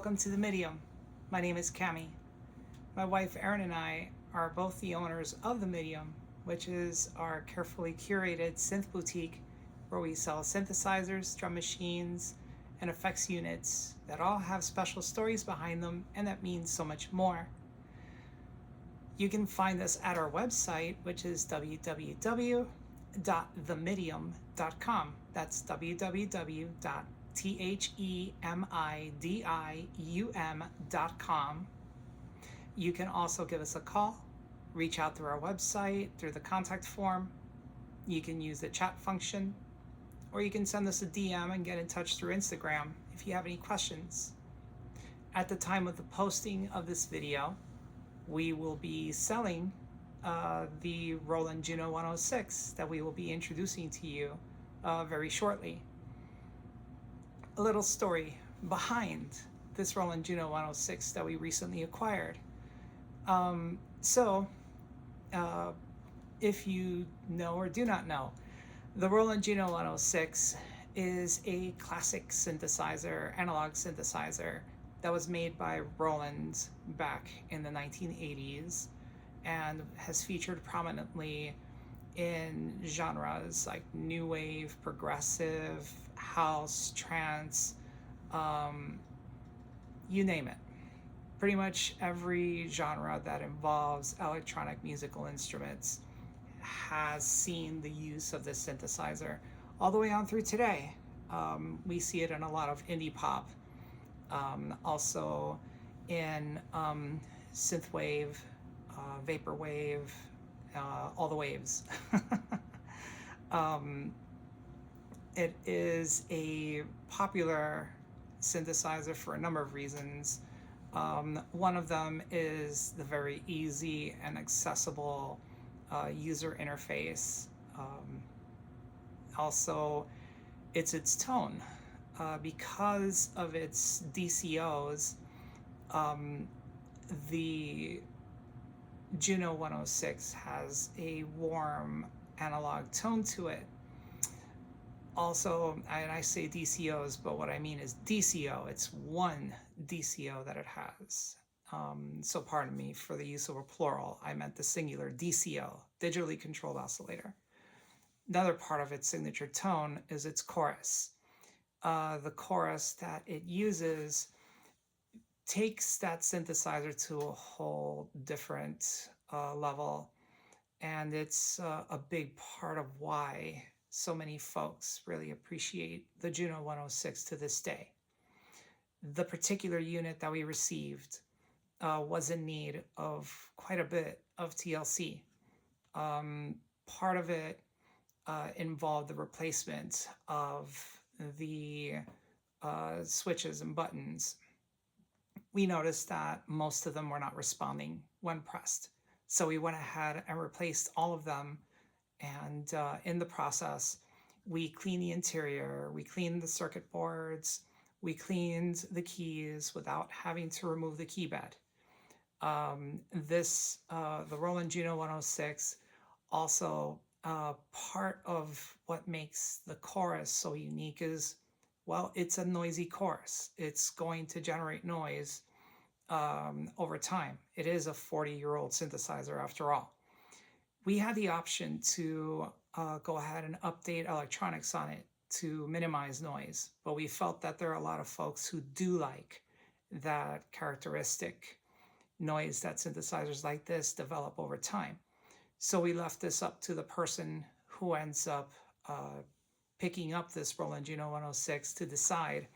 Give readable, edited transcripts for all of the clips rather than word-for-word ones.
Welcome to the Medium. My name is Cami. My wife Erin and I are both the owners of the Medium, which is our carefully curated synth boutique where we sell synthesizers, drum machines, and effects units that all have special stories behind them and that mean so much more. You can find us at our website, which is www.themedium.com. That's www.themedium.com. You can also give us a call, reach out through our website, through the contact form. You can use the chat function, or you can send us a DM and get in touch through Instagram if you have any questions. At the time of the posting of this video, we will be selling the Roland JUNO 106 that we will be introducing to you very shortly. A little story behind this Roland JUNO 106 that we recently acquired. If you know or do not know, the Roland JUNO 106 is a classic synthesizer, analog synthesizer, that was made by Roland back in the 1980s and has featured prominently in genres like new wave, progressive, house, trance, you name it. Pretty much every genre that involves electronic musical instruments has seen the use of this synthesizer all the way on through today. We see it in a lot of indie pop, also in synthwave, vaporwave, all the waves. It is a popular synthesizer for a number of reasons. One of them is the very easy and accessible user interface. Also, it's its tone. Because of its DCOs, the JUNO 106 has a warm analog tone to it. Also, and I say DCOs, but what I mean is DCO. It's one DCO that it has. So pardon me for the use of a plural. I meant the singular DCO, digitally controlled oscillator. Another part of its signature tone is its chorus. The chorus that it uses takes that synthesizer to a whole different level, and it's a big part of why so many folks really appreciate the JUNO 106 to this day. The particular unit that we received was in need of quite a bit of TLC. Part of it involved the replacement of the switches and buttons. We noticed that most of them were not responding when pressed. So we went ahead and replaced all of them. And in the process, we cleaned the interior, we cleaned the circuit boards, we cleaned the keys without having to remove the key bed. The Roland JUNO 106, also part of what makes the chorus so unique is, well, it's a noisy chorus. It's going to generate noise over time. It is a 40-year-old synthesizer after all. We had the option to go ahead and update electronics on it to minimize noise, but we felt that there are a lot of folks who do like that characteristic noise that synthesizers like this develop over time. So we left this up to the person who ends up picking up this Roland JUNO 106 to decide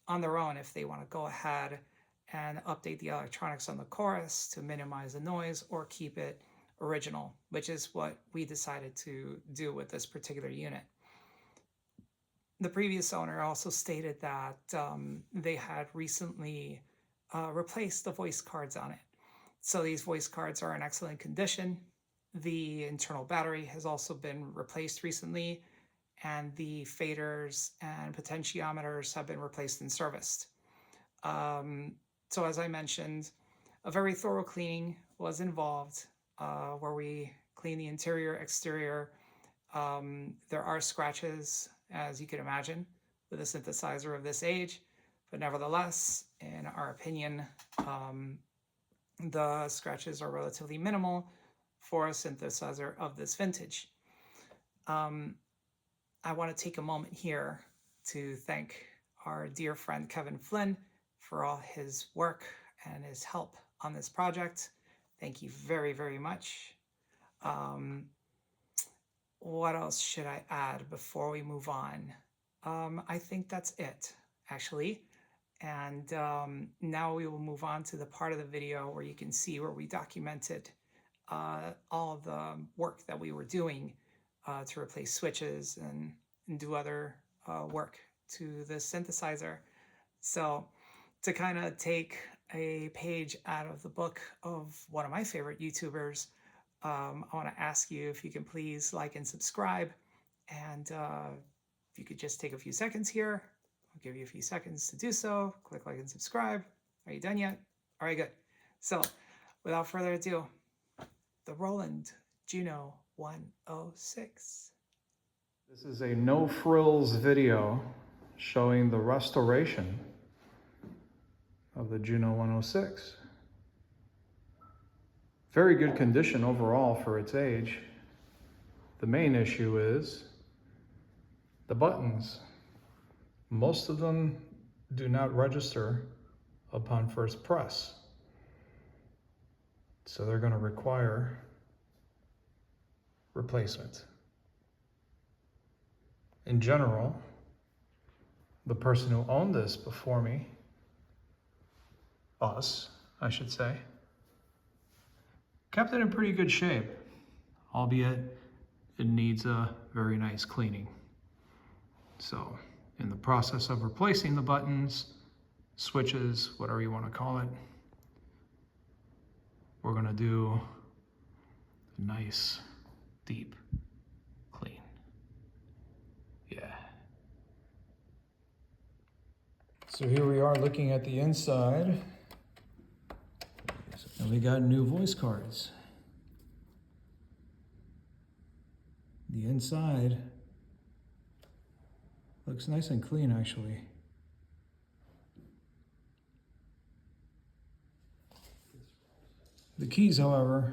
on their own if they want to go ahead and update the electronics on the chorus to minimize the noise or keep it original, which is what we decided to do with this particular unit. The previous owner also stated that they had recently replaced the voice cards on it. So these voice cards are in excellent condition. The internal battery has also been replaced recently, and the faders and potentiometers have been replaced and serviced. So as I mentioned, a very thorough cleaning was involved, where we clean the interior, exterior. There are scratches, as you can imagine, with a synthesizer of this age. but nevertheless, in our opinion, the scratches are relatively minimal for a synthesizer of this vintage. I want to take a moment here to thank our dear friend Kevin Flynn for all his work and his help on this project. Thank you very, very much. What else should I add before we move on? I think that's it, actually. And now we will move on to the part of the video where you can see where we documented all the work that we were doing to replace switches and do other work to the synthesizer. So to kind of take a page out of the book of one of my favorite YouTubers, I want to ask you if you can please like and subscribe. And if you could just take a few seconds here, I'll give you a few seconds to do so. Click like and subscribe. Are you done yet? All right, good. So without further ado, the Roland JUNO 106. This is a no frills video showing the restoration of the JUNO 106. Very good condition overall for its age. The main issue is the buttons. Most of them do not register upon first press. So they're going to require replacement. In general, the person who owned this before me, us, I should say, kept it in pretty good shape, albeit it needs a very nice cleaning. So, in the process of replacing the buttons, switches, whatever you want to call it, we're going to do a nice, deep clean. Yeah. So here we are looking at the inside. And we got new voice cards. The inside looks nice and clean, actually. The keys, however,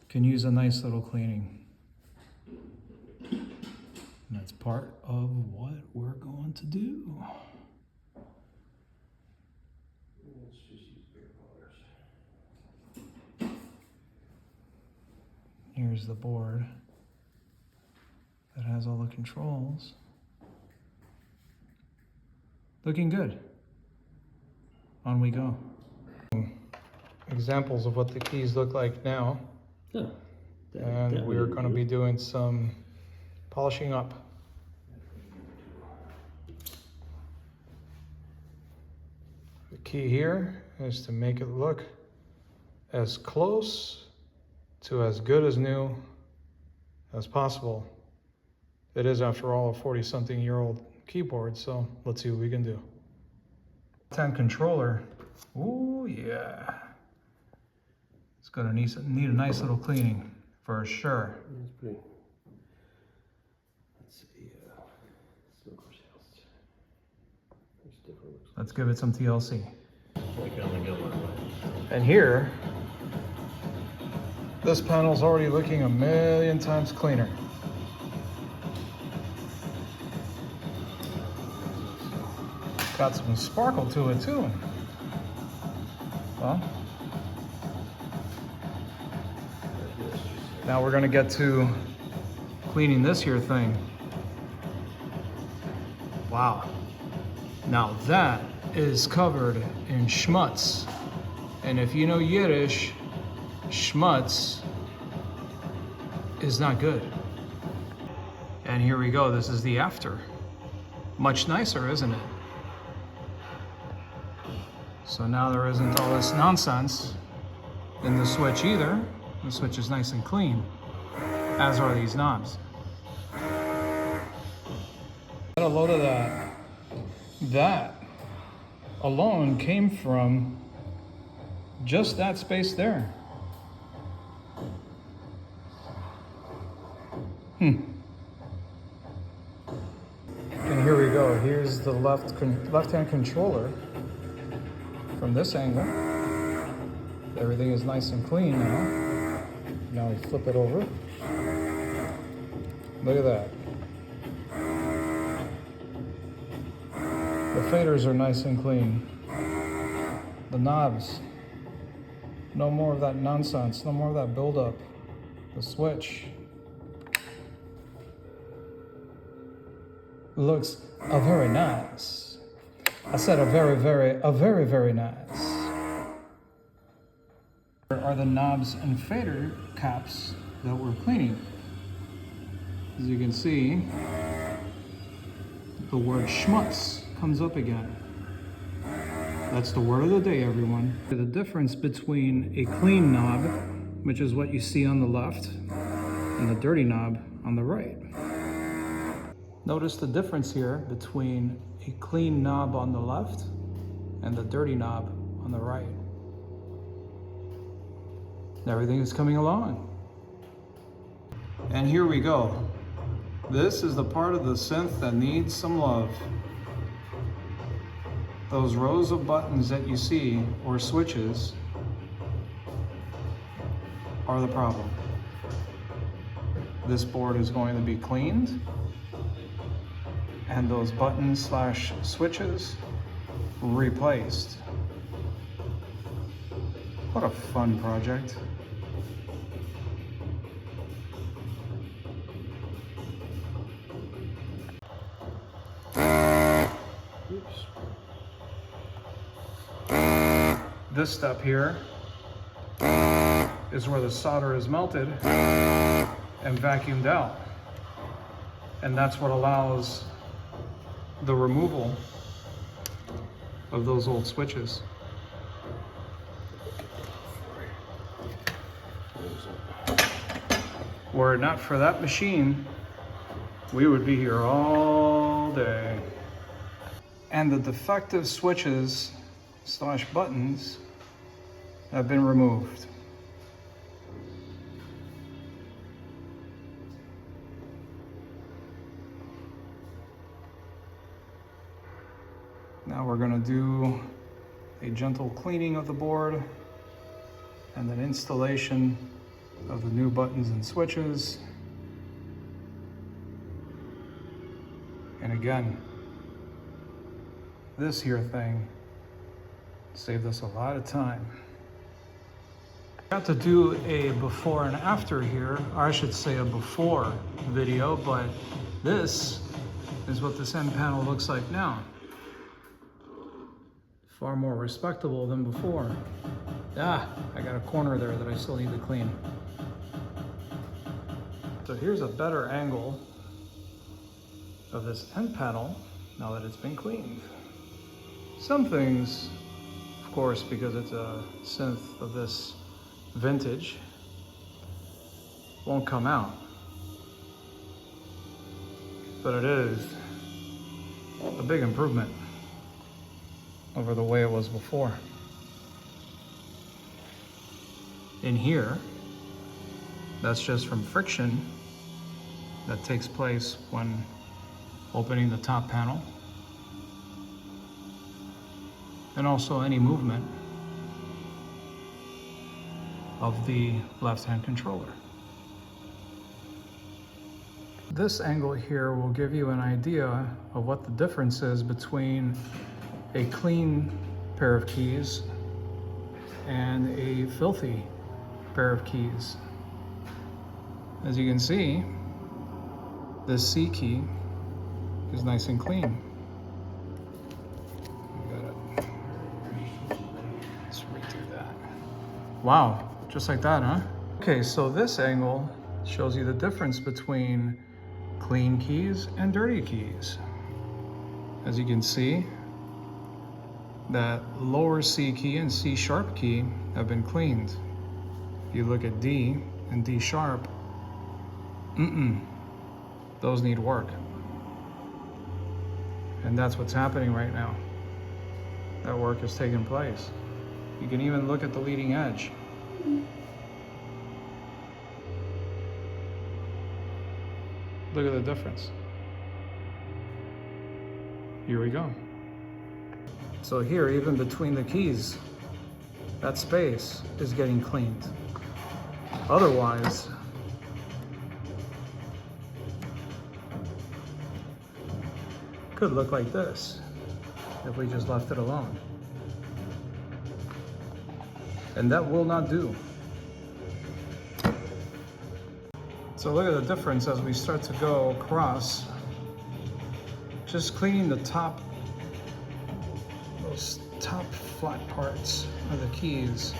can use a nice little cleaning. And that's part of what we're going to do. Here's the board that has all the controls. Looking good. On we go. Examples of what the keys look like now. Oh, and we're going to be doing some polishing up. The key here is to make it look as close to as good as new as possible. It is, after all, a 40-something-year-old keyboard, so let's see what we can do. 10 controller. Ooh, yeah. It's gonna need a nice little cleaning for sure. That's pretty. Let's see. Let's give it some TLC. I can only go one way. And here, this panel's already looking a million times cleaner. Got some sparkle to it too. Well, now we're gonna get to cleaning this here thing. Wow. Now that is covered in schmutz. And if you know Yiddish, schmutz is not good. And here we go, this is the after. Much nicer, isn't it? So now there isn't all this nonsense in the switch either. The switch is nice and clean, as are these knobs. Got a load of that. That alone came from just that space there. Can And here we go. Here's the left-hand controller from this angle. Everything is nice and clean now. Now we flip it over. Look at that. The faders are nice and clean. The knobs, no more of that nonsense, no more of that buildup. The switch looks very nice. I said a very, very nice. There are the knobs and fader caps that we're cleaning. As you can see, the word schmutz comes up again. That's the word of the day, everyone. The difference between a clean knob, which is what you see on the left, and the dirty knob on the right. Notice the difference here between a clean knob on the left and the dirty knob on the right. Everything is coming along. And here we go. This is the part of the synth that needs some love. Those rows of buttons that you see, or switches, are the problem. This board is going to be cleaned, and those buttons / switches replaced. What a fun project. Oops. This step here is where the solder is melted and vacuumed out. And that's what allows the removal of those old switches. Were it not for that machine, we would be here all day. And the defective switches / buttons have been removed. Now we're going to do a gentle cleaning of the board and then installation of the new buttons and switches. And again, this here thing saved us a lot of time. I got to do a before and after here, or I should say a before video, but this is what this end panel looks like now. Far more respectable than before. I got a corner there that I still need to clean. So here's a better angle of this end panel now that it's been cleaned. Some things, of course, because it's a synth of this vintage, won't come out. But it is a big improvement over the way it was before. In here, that's just from friction that takes place when opening the top panel, and also any movement of the left-hand controller. This angle here will give you an idea of what the difference is between a clean pair of keys and a filthy pair of keys. As you can see, this C key is nice and clean. Let's redo that. Wow, just like that, huh? Okay, so this angle shows you the difference between clean keys and dirty keys. As you can see, that lower C key and C sharp key have been cleaned. If you look at D and D sharp, those need work. And that's what's happening right now. That work is taking place. You can even look at the leading edge. Look at the difference. here we go. So here, even between the keys, that space is getting cleaned. Otherwise, could look like this if we just left it alone. And that will not do. So look at the difference as we start to go across. Just cleaning the top, those top flat parts of the keys.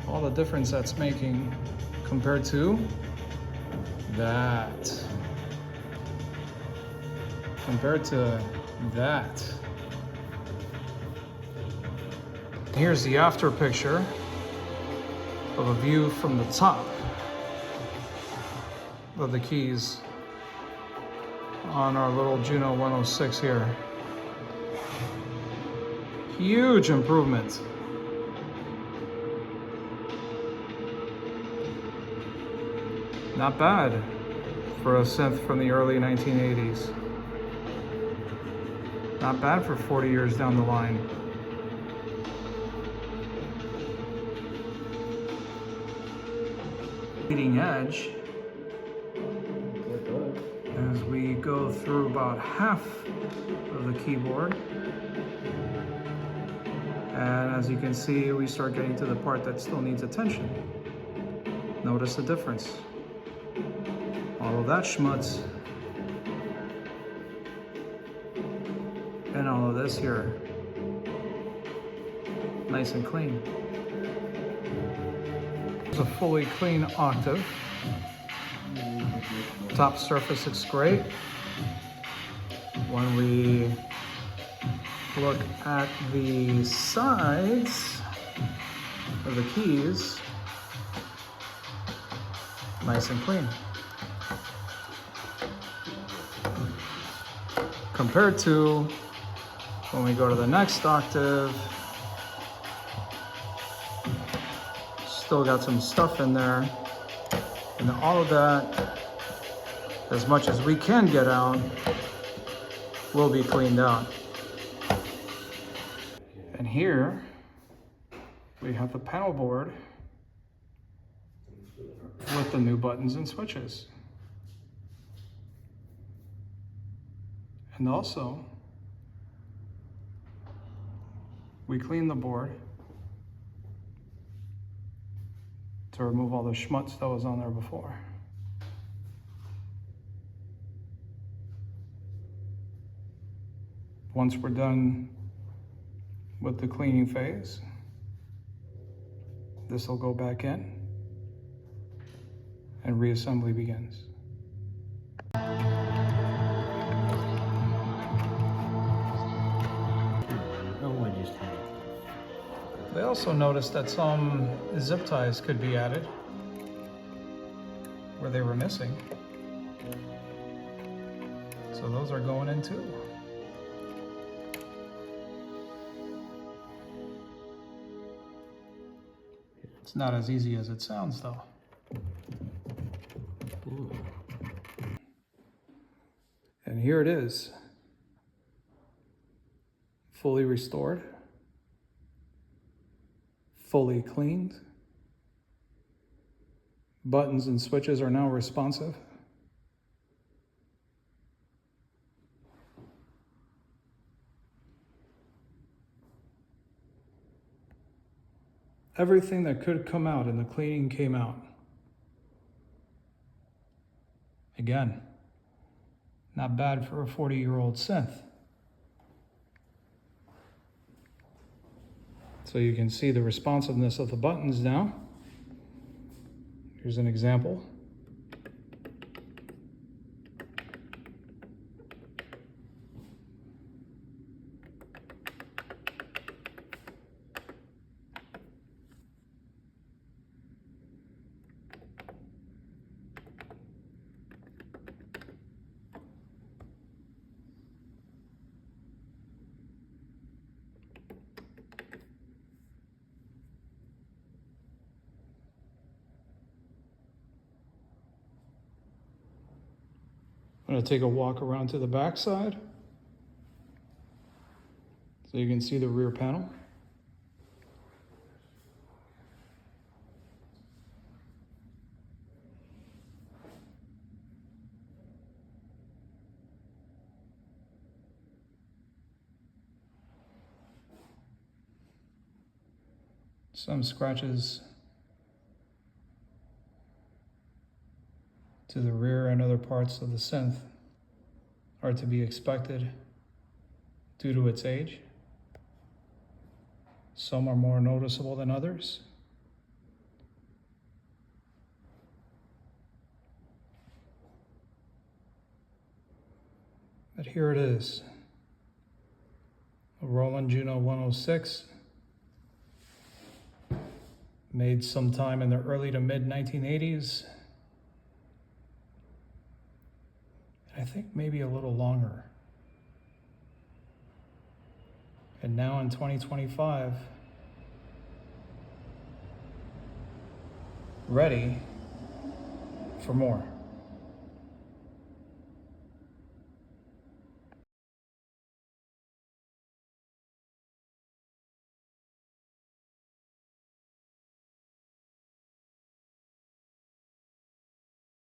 All the difference that's making compared to that. Compared to that. Here's the after picture of a view from the top of the keys on our little JUNO 106 here. Huge improvement. Not bad for a synth from the early 1980s. Not bad for 40 years down the line. Leading edge as we go through about half of the keyboard. And as you can see, we start getting to the part that still needs attention. Notice the difference. All of that schmutz and all of this here, nice and clean. It's a fully clean octave. Top surface looks great. When we look at the sides of the keys, nice and clean. Compared to when we go to the next octave, still got some stuff in there, and all of that, as much as we can get out, will be cleaned out. And here we have the panel board with the new buttons and switches. And also, we cleaned the board to remove all the schmutz that was on there before. Once we're done with the cleaning phase, this will go back in and reassembly begins. They also noticed that some zip ties could be added where they were missing. So those are going in too. It's not as easy as it sounds though. Ooh. And here it is, fully restored, fully cleaned. Buttons and switches are now responsive. Everything that could come out in the cleaning came out. Again, not bad for a 40-year-old synth. So you can see the responsiveness of the buttons now. Here's an example. I'm going to take a walk around to the back side. So you can see the rear panel. Some scratches to the rear and other parts of the synth are to be expected due to its age. Some are more noticeable than others. But here it is, a Roland JUNO 106, made sometime in the early to mid 1980s. I think maybe a little longer. And now in 2025, ready for more.